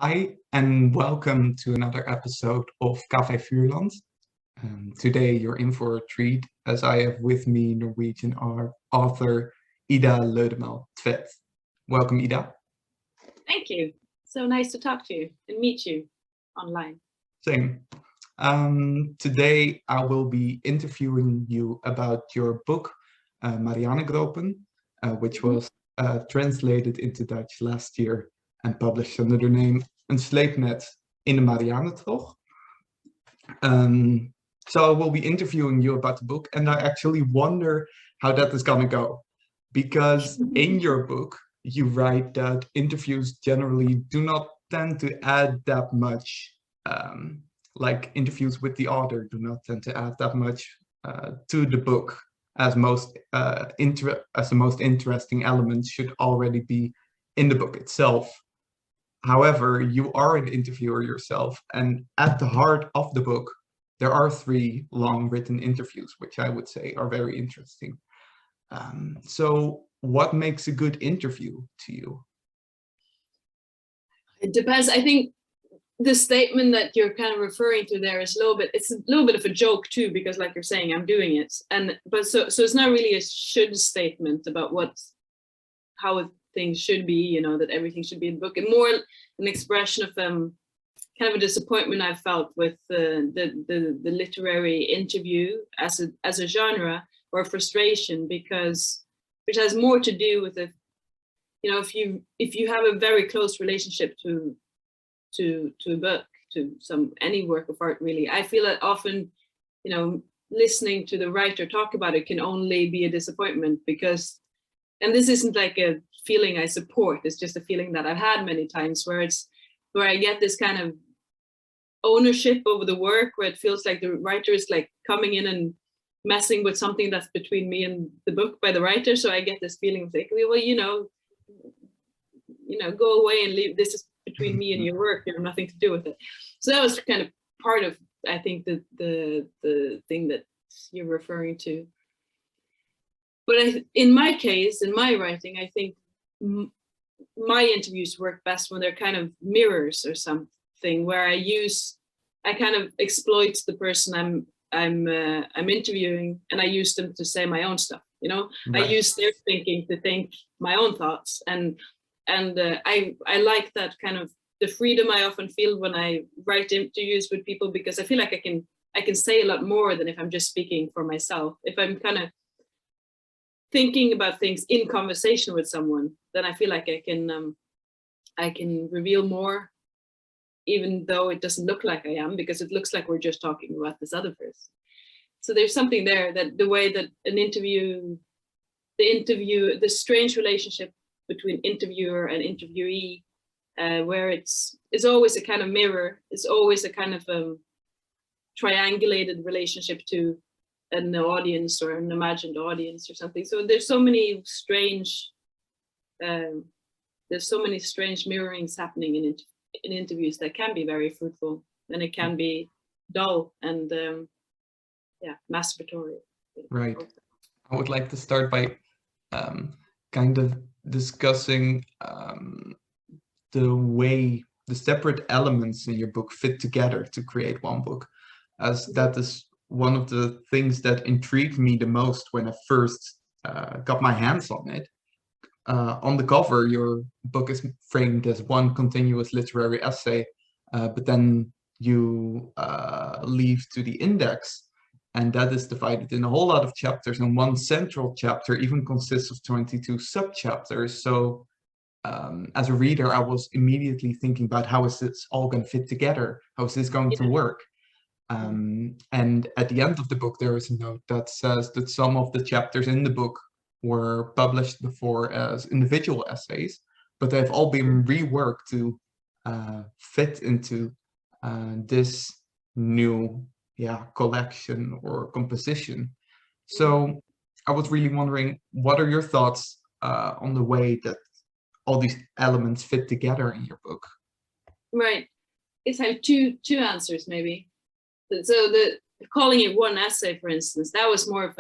Hi, and welcome to another episode of Café Vuurland. Today you're in for a treat as I have with me Norwegian author Ida Lødemel Tvedt. Welcome, Ida. Thank you. So nice to talk to you and meet you online. Same. Today I will be interviewing you about your book, Marianentrog, which was translated into Dutch last year and published under the name sleepnet in the Marianentrog. So I will be interviewing you about the book, and I actually wonder how that is gonna go. Because in your book, you write that interviews generally do not tend to add that much, like interviews with the author do not tend to add that much to the book, as the most interesting elements should already be in the book itself. However, you are an interviewer yourself, and at the heart of the book, there are 3 long written interviews, which I would say are very interesting. So what makes a good interview to you? It depends. I think the statement that you're kind of referring to there is it's a little bit of a joke too, because like you're saying, I'm doing it. So it's not really a should statement about how things should be, that everything should be in the book, and more an expression of kind of a disappointment I felt with the literary interview as a genre, or frustration, which has more to do with if you have a very close relationship to a book, to any work of art, really, I feel that often, listening to the writer talk about it can only be a disappointment, because, and this isn't like a feeling I support, it's just a feeling that I've had many times, where I get this kind of ownership over the work, where it feels like the writer is like coming in and messing with something that's between me and the book by the writer. So I get this feeling of like, well, go away and leave. This is between me and your work. You have nothing to do with it. So that was kind of part of, I think, the thing that you're referring to. But in my case, in my writing, I think my interviews work best when they're kind of mirrors or something, where I kind of exploit the person I'm interviewing, and I use them to say my own stuff. Right. I use their thinking to think my own thoughts, and I like that kind of the freedom I often feel when I write interviews with people, because I feel like I can say a lot more than if I'm just speaking for myself. If I'm kind of thinking about things in conversation with someone, then I feel like I can reveal more, even though it doesn't look like I am, because it looks like we're just talking about this other person. So there's something there, that the way that the strange relationship between interviewer and interviewee, where it's always a kind of mirror, it's always a kind of triangulated relationship to an audience or an imagined audience or something. So there's so many strange mirrorings happening in interviews that can be very fruitful, and it can be dull and masturbatory. Right. I would like to start by kind of discussing the way the separate elements in your book fit together to create one book, as that is one of the things that intrigued me the most when I first got my hands on it. On the cover, your book is framed as one continuous literary essay, but then you leave to the index, and that is divided in a whole lot of chapters, and one central chapter even consists of 22 sub-chapters. So as a reader, I was immediately thinking about, how is this all going to fit together? How is this going to work? And at the end of the book, there is a note that says that some of the chapters in the book were published before as individual essays, but they've all been reworked to fit into this new collection or composition. So I was really wondering, what are your thoughts on the way that all these elements fit together in your book? Right. It's have two answers, maybe. So the calling it one essay, for instance, that was more of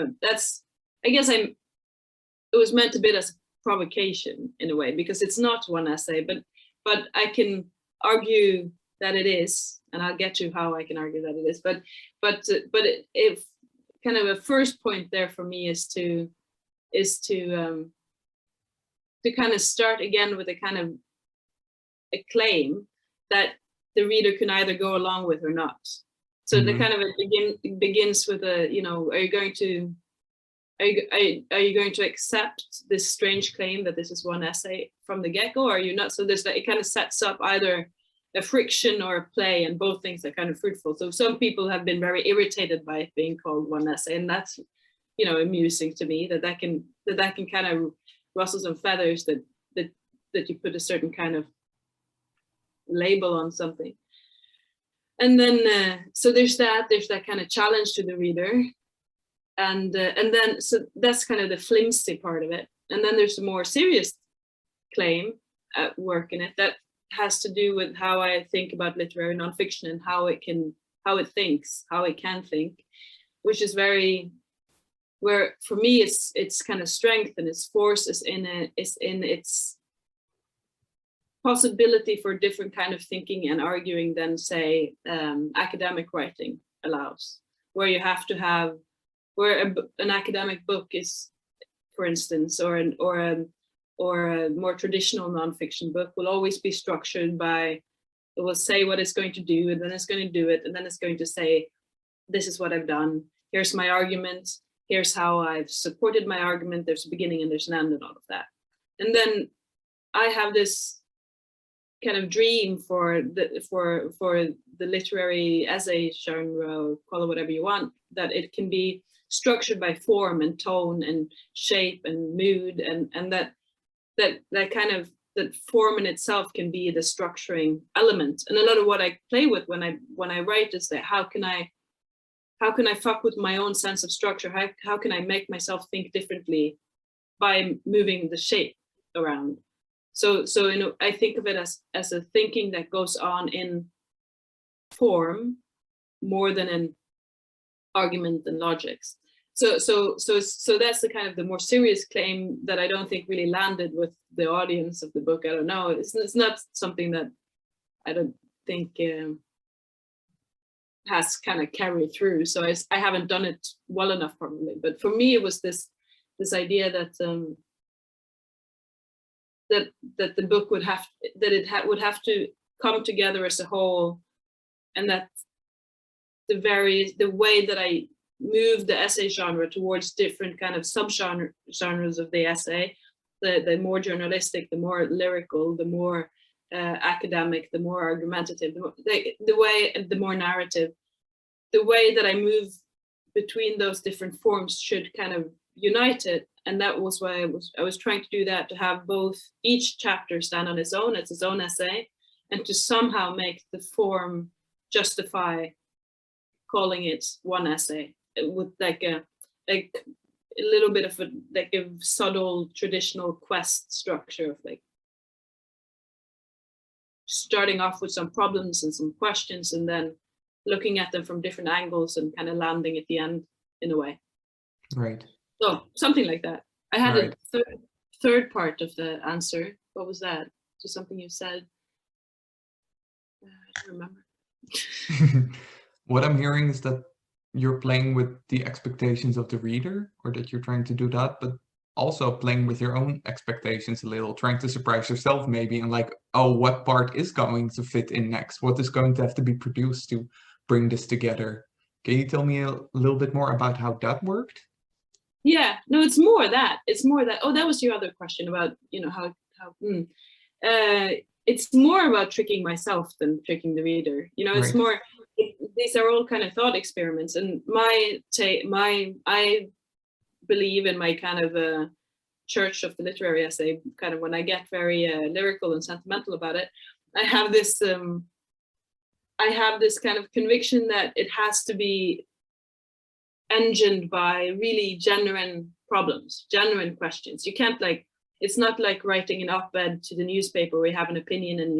I guess it was meant a bit as a provocation in a way, because it's not one essay, but I can argue that it is, and I'll get to how I can argue that it is, but if kind of a first point there for me is to kind of start again with a kind of a claim that the reader can either go along with or not. So the kind of it begins with a, you know, are you going to accept this strange claim that this is one essay from the get-go, or are you not? So there's that, it kind of sets up either a friction or a play, and both things are kind of fruitful. So some people have been very irritated by it being called one essay, and that's, you know, amusing to me that can kind of rustle some feathers that you put a certain kind of label on something. And then so there's that kind of challenge to the reader, and then so that's kind of the flimsy part of it. And then there's a more serious claim at work in it that has to do with how I think about literary nonfiction and how it can think, which is very, where for me its kind of strength and its force is in its possibility for different kind of thinking and arguing than, say, academic writing allows, where you have to have, where an academic book is, for instance, or a more traditional nonfiction book will always be structured by, it will say what it's going to do, and then it's going to do it, and then it's going to say, this is what I've done, here's my argument, here's how I've supported my argument, there's a beginning and there's an end and all of that. And then I have this kind of dream for the literary essay genre, call it whatever you want, that it can be structured by form and tone and shape and mood, and that kind of, that form in itself can be the structuring element. And a lot of what I play with when I write is that how can I fuck with my own sense of structure? How can I make myself think differently by moving the shape around? So you know, I think of it as a thinking that goes on in form more than in argument and logics. So that's the kind of the more serious claim that I don't think really landed with the audience of the book. I don't know. It's not something that I don't think has kind of carried through. So I haven't done it well enough probably. But for me, it was this idea that that the book would have to come together as a whole, and that the way that I move the essay genre towards different kind of genres of the essay, the more journalistic, the more lyrical, the more academic, the more argumentative, the more narrative, the way that I move between those different forms should kind of unite it. And that was why I was trying to do that, to have both, each chapter stand on its own, as its own essay, and to somehow make the form justify calling it one essay, with like a little bit of a subtle traditional quest structure of like starting off with some problems and some questions, and then looking at them from different angles and kind of landing at the end in a way. Right. So something like that. I had Right. a third part of the answer. What was that? Just something you said. I don't remember. What I'm hearing is that you're playing with the expectations of the reader, or that you're trying to do that, but also playing with your own expectations a little, trying to surprise yourself maybe, and like, oh, what part is going to fit in next? What is going to have to be produced to bring this together? Can you tell me a little bit more about how that worked? Yeah, no, it's more that. Oh, that was your other question about, you know, how it's more about tricking myself than tricking the reader. You know, it's Right. more, these are all kind of thought experiments, and I believe in my kind of church of the literary essay, kind of when I get very lyrical and sentimental about it, I have this kind of conviction that it has to be engined by really genuine problems, genuine questions. You can't, like, it's not like writing an op-ed to the newspaper where you have an opinion and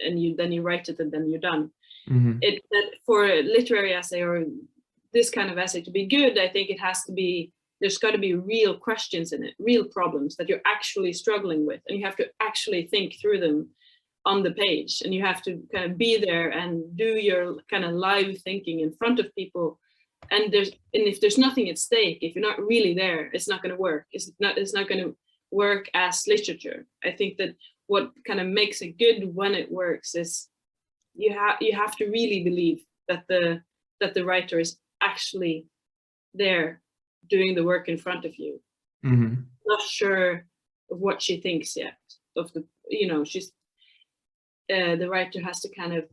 then you write it and then you're done. Mm-hmm. That for a literary essay or this kind of essay to be good, I think it has to be, there's got to be real questions in it, real problems that you're actually struggling with, and you have to actually think through them on the page, and you have to kind of be there and do your kind of live thinking in front of people. And if there's nothing at stake, if you're not really there, it's not going to work. It's not going to work as literature. I think that what kind of makes it good when it works is you have to really believe that the writer is actually there doing the work in front of you. Mm-hmm. Not sure of what she thinks yet. Of the, she's the writer has to kind of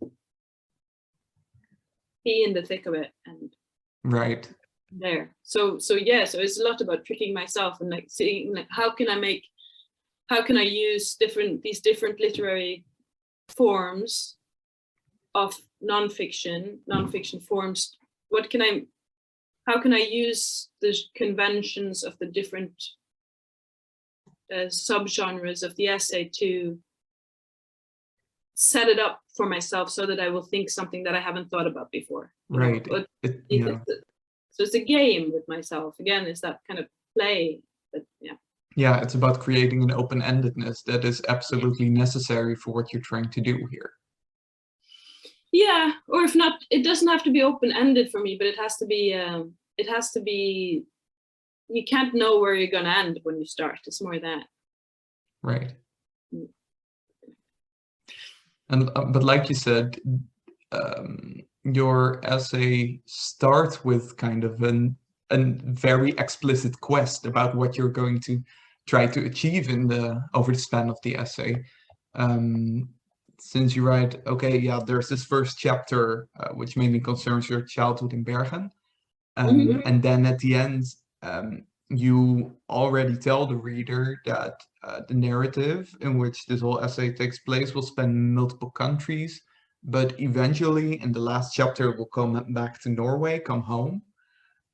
be in the thick of it and right there. So it's a lot about tricking myself and like seeing like how can I use these different literary forms of non-fiction forms. How can I use the conventions of the different subgenres of the essay to set it up for myself so that I will think something that I haven't thought about before. Right. So it's a game with myself. Again, it's that kind of play. Yeah, it's about creating an open-endedness that is absolutely necessary for what you're trying to do here. Yeah, or if not, it doesn't have to be open-ended for me, but it has to be, you can't know where you're gonna end when you start. It's more that. Right. And but like you said, your essay starts with kind of a very explicit quest about what you're going to try to achieve over the span of the essay. Since you write, okay, yeah, there's this first chapter which mainly concerns your childhood in Bergen, and then at the end, you already tell the reader that the narrative in which this whole essay takes place will span multiple countries, but eventually in the last chapter will come back to Norway, come home.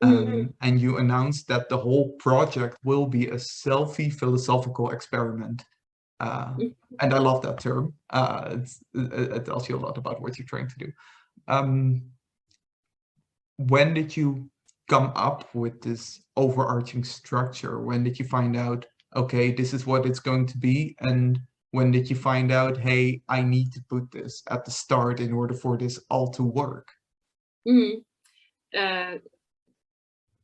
And you announce that the whole project will be a selfie-philosophical experiment. And I love that term. It tells you a lot about what you're trying to do. When did you come up with this overarching structure? When did you find out, okay, this is what it's going to be? And when did you find out, hey, I need to put this at the start in order for this all to work?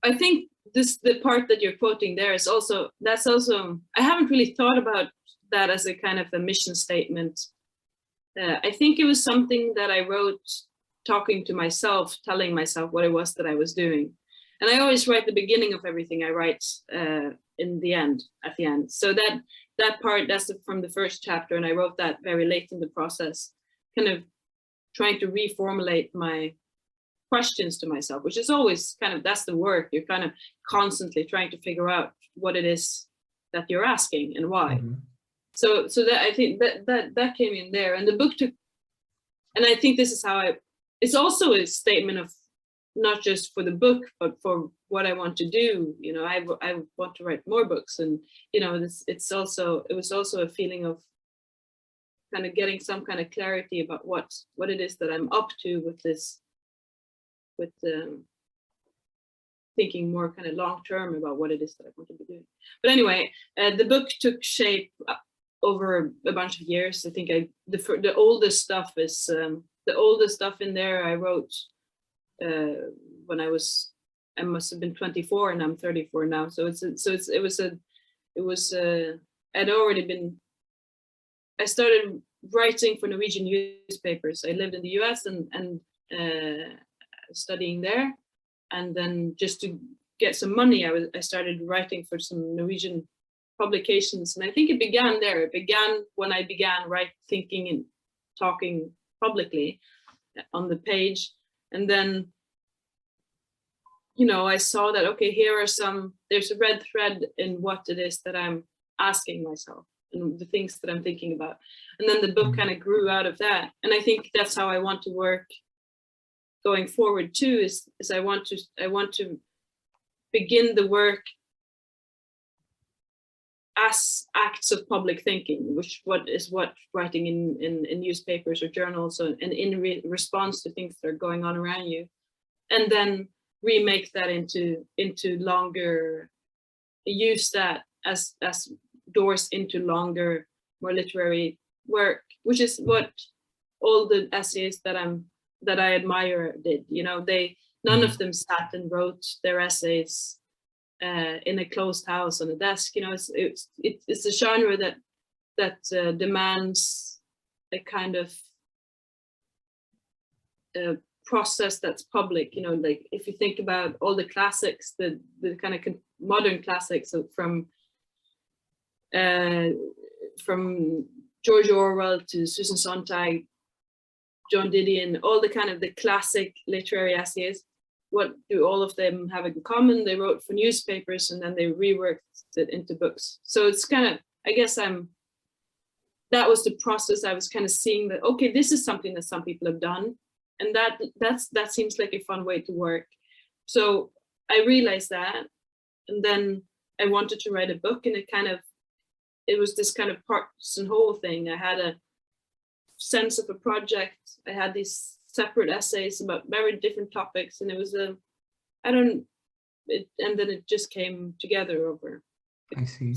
I think the part that you're quoting there is also, I haven't really thought about that as a kind of a mission statement. I think it was something that I wrote talking to myself, telling myself what it was that I was doing. And I always write the beginning of everything I write at the end. So that part, that's from the first chapter, and I wrote that very late in the process, kind of trying to reformulate my questions to myself, which is always kind of, that's the work. You're kind of constantly trying to figure out what it is that you're asking and why. Mm-hmm. So that, I think that came in there, and the book took, and I think this is how it's also a statement of not just for the book, but for what I want to do. I want to write more books, and it was also a feeling of kind of getting some kind of clarity about what it is that I'm up to with this, with thinking more kind of long term about what it is that I want to be doing. But anyway, the book took shape over a bunch of years. I think the oldest stuff is the oldest stuff in there I wrote when I must have been 24, and I'm 34 now. So I started writing for Norwegian newspapers. I lived in the US and studying there, and then just to get some money, I started writing for some Norwegian publications, and I think it began there. It began when I began thinking and talking publicly on the page, and then I saw that, okay, there's a red thread in what it is that I'm asking myself and the things that I'm thinking about, and then the book kind of grew out of that. And I think that's how I want to work going forward too, is I want to begin the work as acts of public thinking, which is what writing in newspapers or journals, and in response to things that are going on around you, and then remake that into longer, use that as doors into longer, more literary work, which is what all the essays that I admire did. You know, none of them sat and wrote their essays in a closed house on a desk. You know, it's a genre that demands a kind of process that's public. You know, like if you think about all the classics, the kind of modern classics from George Orwell to Susan Sontag, John Didion, all the kind of the classic literary essays, what do all of them have in common? They wrote for newspapers and then they reworked it into books. So it's kind of, I guess that was the process. I was kind of seeing that, okay, this is something that some people have done. And that seems like a fun way to work. So I realized that, and then I wanted to write a book, and it was this kind of parts and whole thing. I had a sense of a project. I had these separate essays about very different topics, and it was and then it just came together over. I see.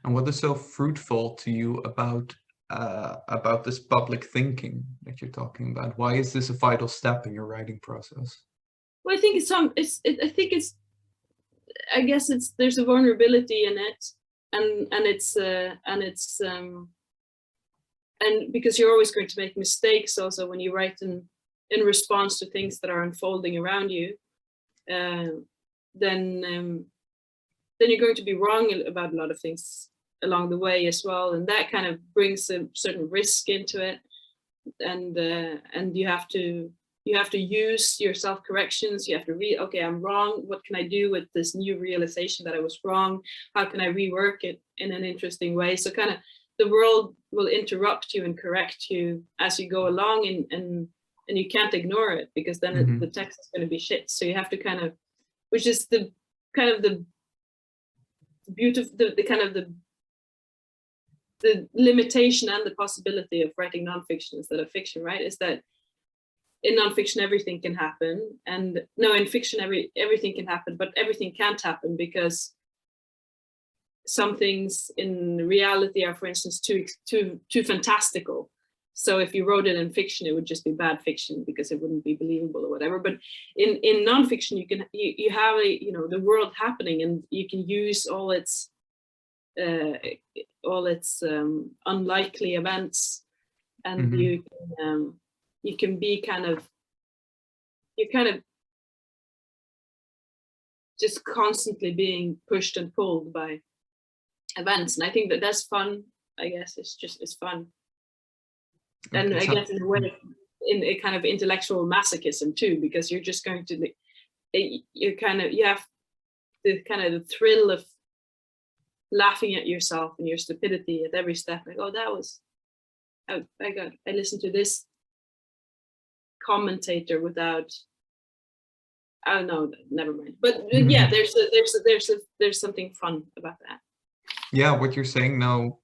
And what is so fruitful to you about this public thinking that you're talking about? Why is this a vital step in your writing process? Well, I think I guess there's a vulnerability in it, and because you're always going to make mistakes also when you write in response to things that are unfolding around you, then you're going to be wrong about a lot of things along the way as well, and that kind of brings a certain risk into it, and you have to use your self-corrections. You have to read, okay, I'm wrong, what can I do with this new realization that I was wrong? How can I rework it in an interesting way? So kind of the world will interrupt you and correct you as you go along, and you can't ignore it, because then the text is going to be shit. So you have to kind of, which is the kind of the beautiful, the kind of the limitation and the possibility of writing nonfiction instead of fiction, right? Is that in nonfiction everything can happen, and no, in fiction everything can happen, but everything can't happen because some things in reality are, for instance, too fantastical. So if you wrote it in fiction, it would just be bad fiction because it wouldn't be believable or whatever. But in nonfiction, you have the world happening, and you can use all its unlikely events, and you can be you're kind of just constantly being pushed and pulled by events, and I think that's fun. I guess it's fun, and I guess in a way, in a kind of intellectual masochism too, because you're just going to, you have the kind of the thrill of laughing at yourself and your stupidity at every step. Like, oh, that was, I listened to this commentator without, I don't know, never mind. But yeah, there's something fun about that. Yeah, what you're saying now,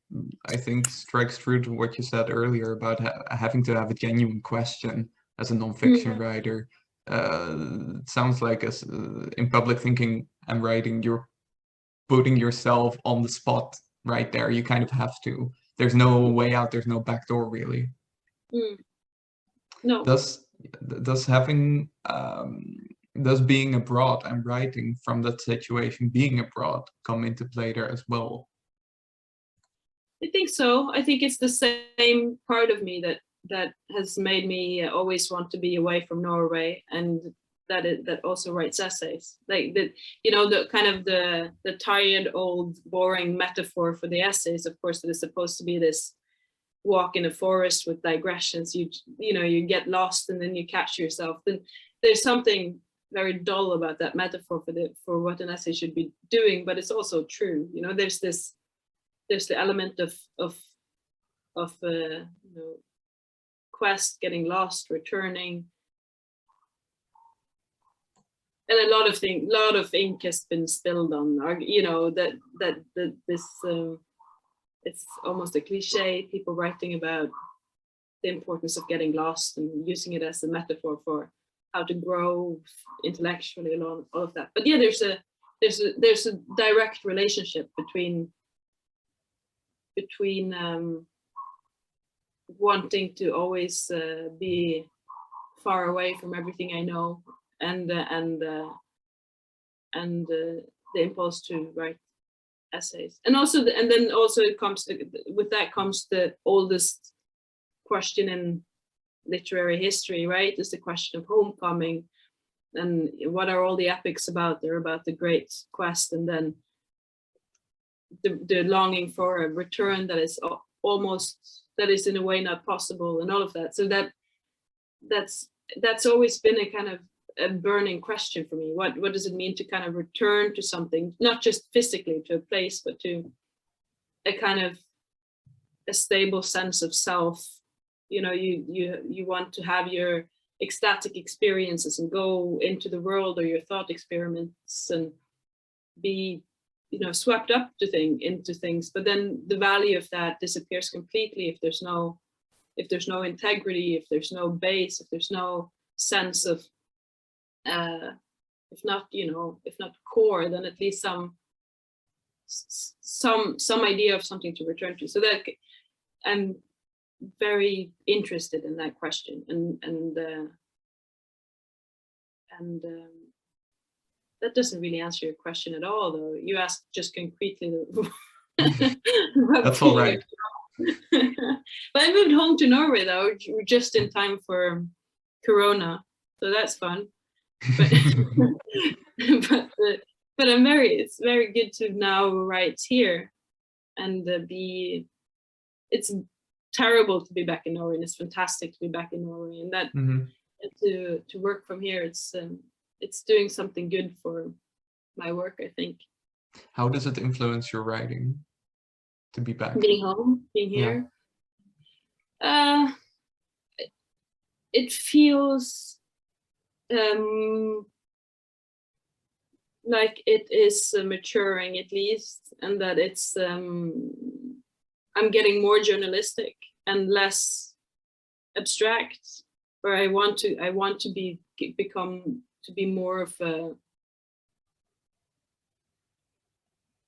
I think, strikes true to what you said earlier about having to have a genuine question as a nonfiction writer. It sounds like in public thinking and writing, you're putting yourself on the spot right there. You kind of have to. There's no way out. There's no back door, really. No. Does being abroad and writing from that situation, being abroad, come into play there as well? I think so. I think it's the same part of me that has made me always want to be away from Norway, and that also writes essays. Like the kind of the tired, old, boring metaphor for the essays, of course, that is supposed to be this walk in a forest with digressions. You get lost and then you catch yourself. Then there's something very dull about that metaphor for what an essay should be doing, but it's also true. There's the element of quest, getting lost, returning, and a lot of ink has been spilled on, this it's almost a cliche, people writing about the importance of getting lost and using it as a metaphor for how to grow intellectually and all of that. But yeah, there's a direct relationship between wanting to always be far away from everything I know, and the impulse to write essays, and also and then also it comes to, with that comes the oldest question in literary history, right? Is the question of homecoming, and what are all the epics about? They're about the great quest, and then the longing for a return that is almost, that is in a way not possible, and all of that. So that's always been a kind of a burning question for me. What does it mean to kind of return to something, not just physically to a place, but to a kind of a stable sense of self? You know, you want to have your ecstatic experiences and go into the world, or your thought experiments, and be, you know, swept up into things, but then the value of that disappears completely if there's no integrity, if there's no base, if there's no sense of if not core, then at least some idea of something to return to. So that I'm very interested in that question, and that doesn't really answer your question at all, though. You asked just concretely. That's all right. But I moved home to Norway, though, just in time for Corona, so that's fun. But but it's very good to now write here, and it's terrible to be back in Norway, and it's fantastic to be back in Norway, and that to work from here, it's doing something good for my work, I think. How does it influence your writing to be back? Being home, being here. Yeah. It feels like it is maturing, at least, and that it's I'm getting more journalistic and less abstract, where I want to be more of a,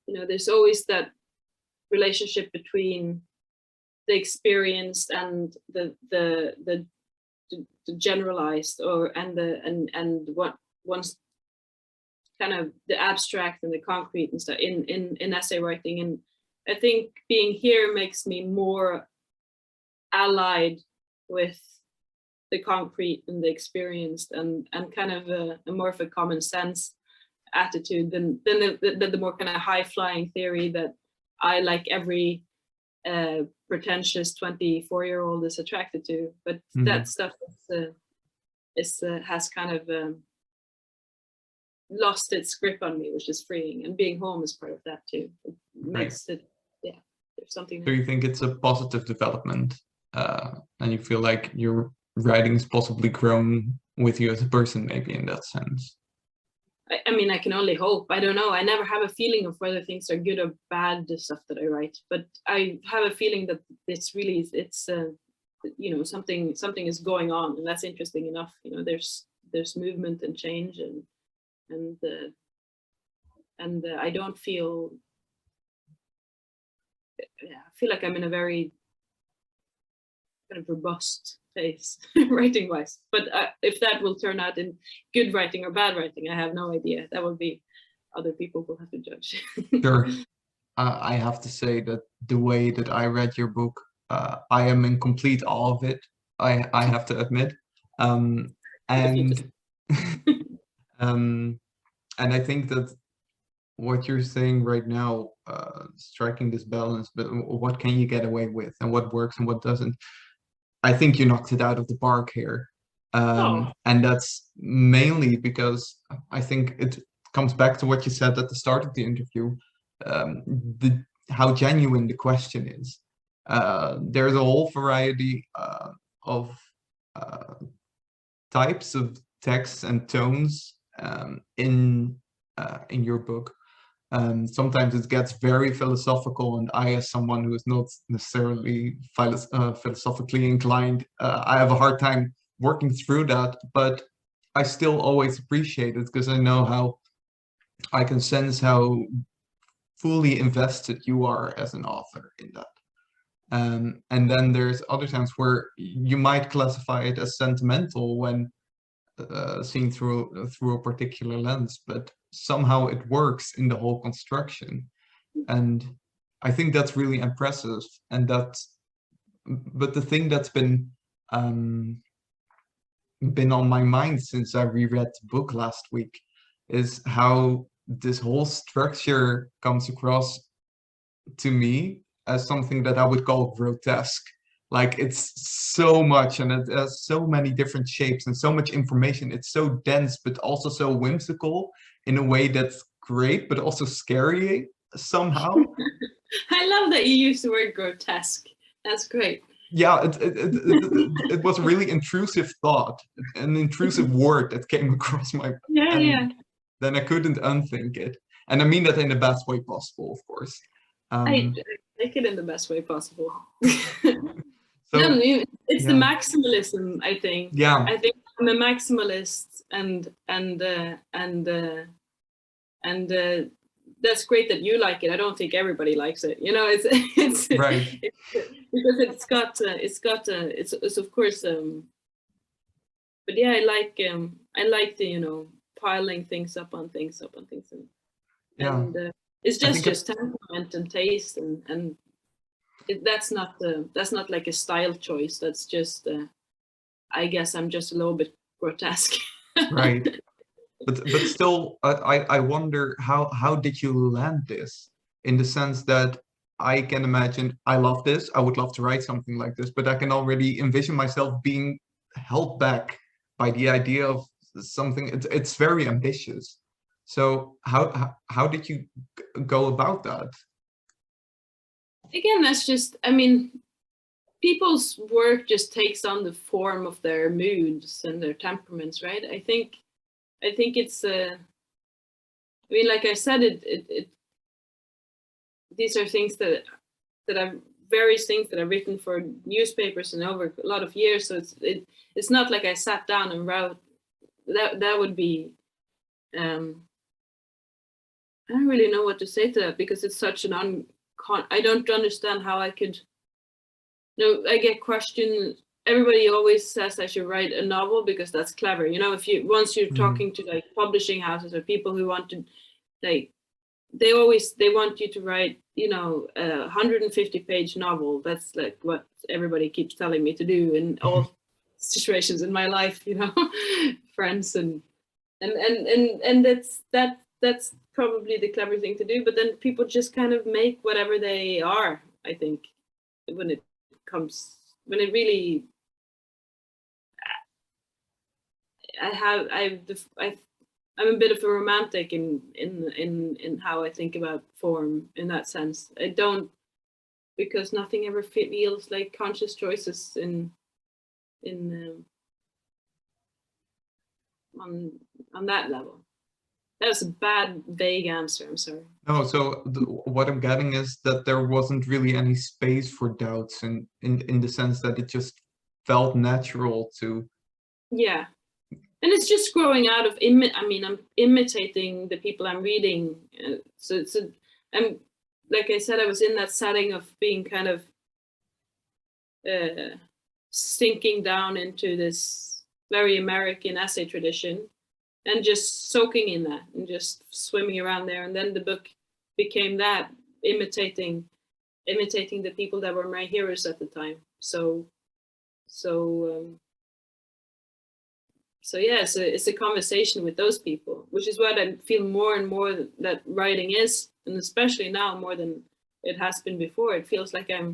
you know, there's always that relationship between the experienced and the generalized, and what one's kind of the abstract and the concrete and stuff in essay writing. And I think being here makes me more allied with the concrete and the experienced, and kind of a more of a common sense attitude than the more kind of high flying theory that I, like every pretentious 24-year-old, is attracted to. But that stuff has kind of lost its grip on me, which is freeing, and being home is part of that too. It makes it, yeah, there's something. So you think it's a positive development, and you feel like your writing has possibly grown with you as a person, maybe, in that sense? I mean, I can only hope. I don't know. I never have a feeling of whether things are good or bad, the stuff that I write. But I have a feeling that it's you know, something is going on, and that's interesting enough. You know, there's movement and change, and I don't feel. Yeah, I feel like I'm in a very kind of robust phase, writing wise. But if that will turn out in good writing or bad writing, I have no idea. That will be, other people will have to judge. Sure. I have to say that the way that I read your book, I am in complete awe of it. I have to admit, and and I think that what you're saying right now, striking this balance, but what can you get away with, and what works and what doesn't? I think you knocked it out of the park here. And that's mainly because I think it comes back to what you said at the start of the interview, how genuine the question is. There's a whole variety of types of texts and tones in your book. Sometimes it gets very philosophical, and I, as someone who is not necessarily philosophically inclined, I have a hard time working through that, but I still always appreciate it because I know how I can sense how fully invested you are as an author in that. And then there's other times where you might classify it as sentimental when seen through a particular lens, but somehow it works in the whole construction. And I think that's really impressive. And but the thing that's been on my mind since I reread the book last week is how this whole structure comes across to me as something that I would call grotesque. Like, it's so much, and it has so many different shapes and so much information. It's so dense, but also so whimsical in a way that's great, but also scary somehow. I love that you use the word grotesque. That's great. Yeah, it was a really intrusive thought, an intrusive word that came across my and then I couldn't unthink it. And I mean that in the best way possible, of course. I take it in the best way possible. So, no, it's the maximalism, I think. Yeah. I think I'm a maximalist, and that's great that you like it. I don't think everybody likes it. You know, it's right. Because it's of course. But yeah, I like the piling things up on things, and it's just temperament and taste, and that's not like a style choice. That's just I guess I'm just a little bit grotesque. Right. But still, I wonder how did you land this, in the sense that I can imagine I love this. I would love to write something like this, but I can already envision myself being held back by the idea of something. It's very ambitious. So how did you go about that? Again, that's just, I mean, people's work just takes on the form of their moods and their temperaments, right? I think it's I mean, like I said, these are things that I've various things that I've written for newspapers and over a lot of years. So it's not like I sat down and wrote. That would be I don't really know what to say to that, because it's such an I don't understand how I could. No, I get questioned. Everybody always says I should write a novel because that's clever. You know, once you're talking to like publishing houses or people who want to, like, they want you to write, a 150-page novel. That's like what everybody keeps telling me to do in all situations in my life, friends and that's probably the clever thing to do. But then people just kind of make whatever they are, I think, when it really. I'm a bit of a romantic in how I think about form in that sense. I don't, because nothing ever feels like conscious choices on that level. That was a bad, vague answer. I'm sorry. No, so what I'm getting is that there wasn't really any space for doubts, in the sense that it just felt natural to. Yeah. And it's just growing out of I'm imitating the people I'm reading. So I'm, like I said, I was in that setting of being kind of sinking down into this very American essay tradition and just soaking in that and just swimming around there. And then the book became that, imitating the people that were my heroes at the time. So yeah, it's a conversation with those people, which is what I feel more and more that writing is, and especially now more than it has been before. It feels like I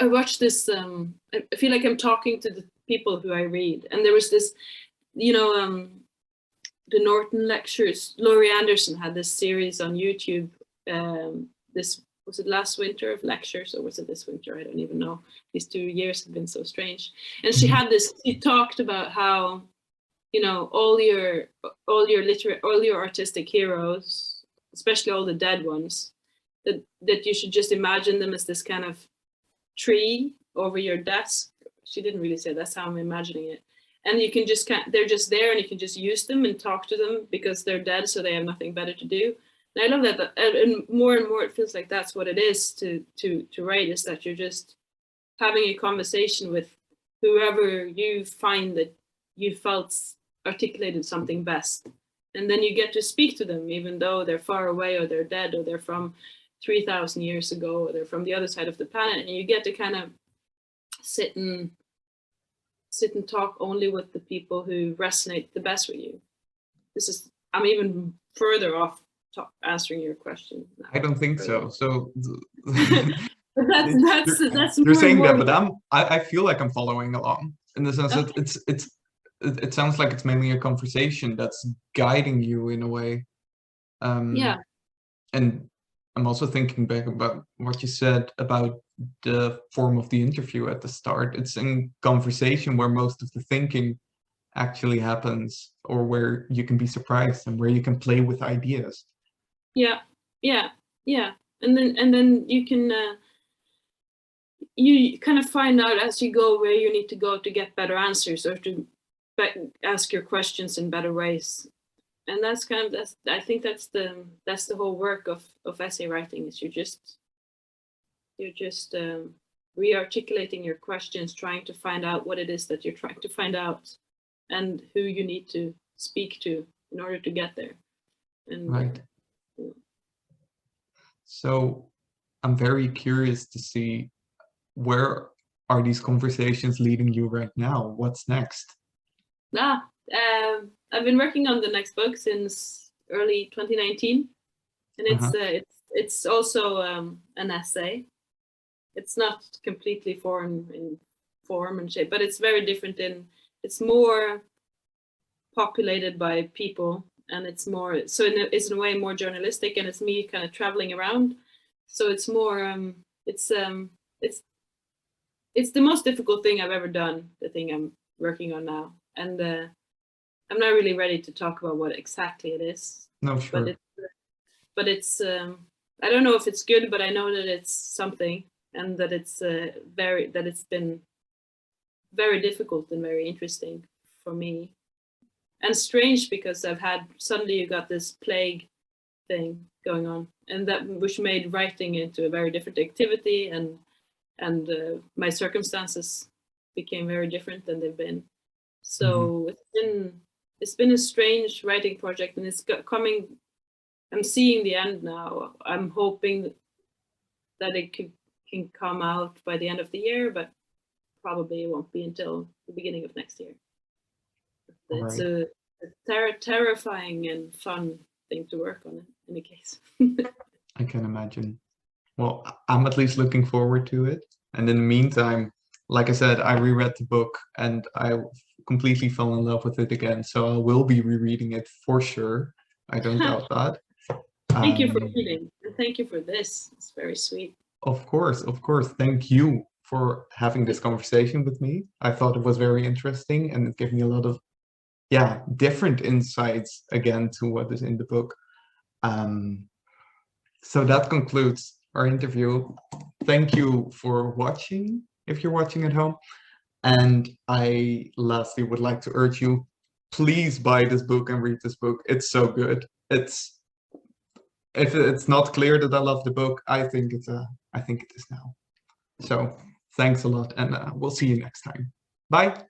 watch this. I feel like I'm talking to the people who I read, and there was this, the Norton lectures. Laurie Anderson had this series on YouTube. Was it last winter of lectures, or was it this winter? I don't even know. These 2 years have been so strange. And she had this. She talked about how, all your artistic heroes, especially all the dead ones, that you should just imagine them as this kind of tree over your desk. She didn't really say that's how I'm imagining it. And you can just they're just there, and you can just use them and talk to them because they're dead, so they have nothing better to do. And I love that, and more it feels like that's what it is to write, is that you're just having a conversation with whoever you find that you felt articulated something best. And then you get to speak to them, even though they're far away, or they're dead, or they're from 3,000 years ago, or they're from the other side of the planet. And you get to kind of sit and talk only with the people who resonate the best with you. I'm even further off answering your question now. I don't think so. So but that's you're saying more that, but I feel like I'm following along, in the sense that it sounds like it's mainly a conversation that's guiding you in a way. Yeah. And I'm also thinking back about what you said about the form of the interview at the start. It's in conversation where most of the thinking actually happens, or where you can be surprised and where you can play with ideas. Yeah. And then you can you kind of find out as you go where you need to go to get better answers, or to ask your questions in better ways. And that's kind of, I think that's the whole work of essay writing, is you're just re-articulating your questions, trying to find out what it is that you're trying to find out, and who you need to speak to in order to get there. And, right. So I'm very curious to see, where are these conversations leading you right now? What's next? I've been working on the next book since early 2019, and it's also an essay. It's not completely foreign in form and shape, but it's very different it's more populated by people, and it's more, so it's in a way more journalistic, and it's me kind of traveling around. So it's more, it's the most difficult thing I've ever done, the thing I'm working on now. And I'm not really ready to talk about what exactly it is. No, sure. But it's I don't know if it's good, but I know that it's something, and that it's it's been very difficult and very interesting for me, and strange, because suddenly you got this plague thing going on, and which made writing into a very different activity, and my circumstances became very different than they've been. So it's been a strange writing project, and it's coming. I'm seeing the end now. I'm hoping that it can come out by the end of the year, but probably it won't be until the beginning of next year. It's a terrifying and fun thing to work on, in any case. I can imagine. Well, I'm at least looking forward to it. And in the meantime, like I said, I reread the book and I completely fell in love with it again. So I will be rereading it for sure. I don't doubt that. Thank you for reading, and thank you for this. It's very sweet. Of course. Thank you for having this conversation with me. I thought it was very interesting, and it gave me a lot of, different insights again to what is in the book. So that concludes our interview. Thank you for watching, if you're watching at home. And I lastly would like to urge you, please buy this book and read this book. It's so good. If it's not clear that I love the book, I think it is now. So thanks a lot, and we'll see you next time. Bye.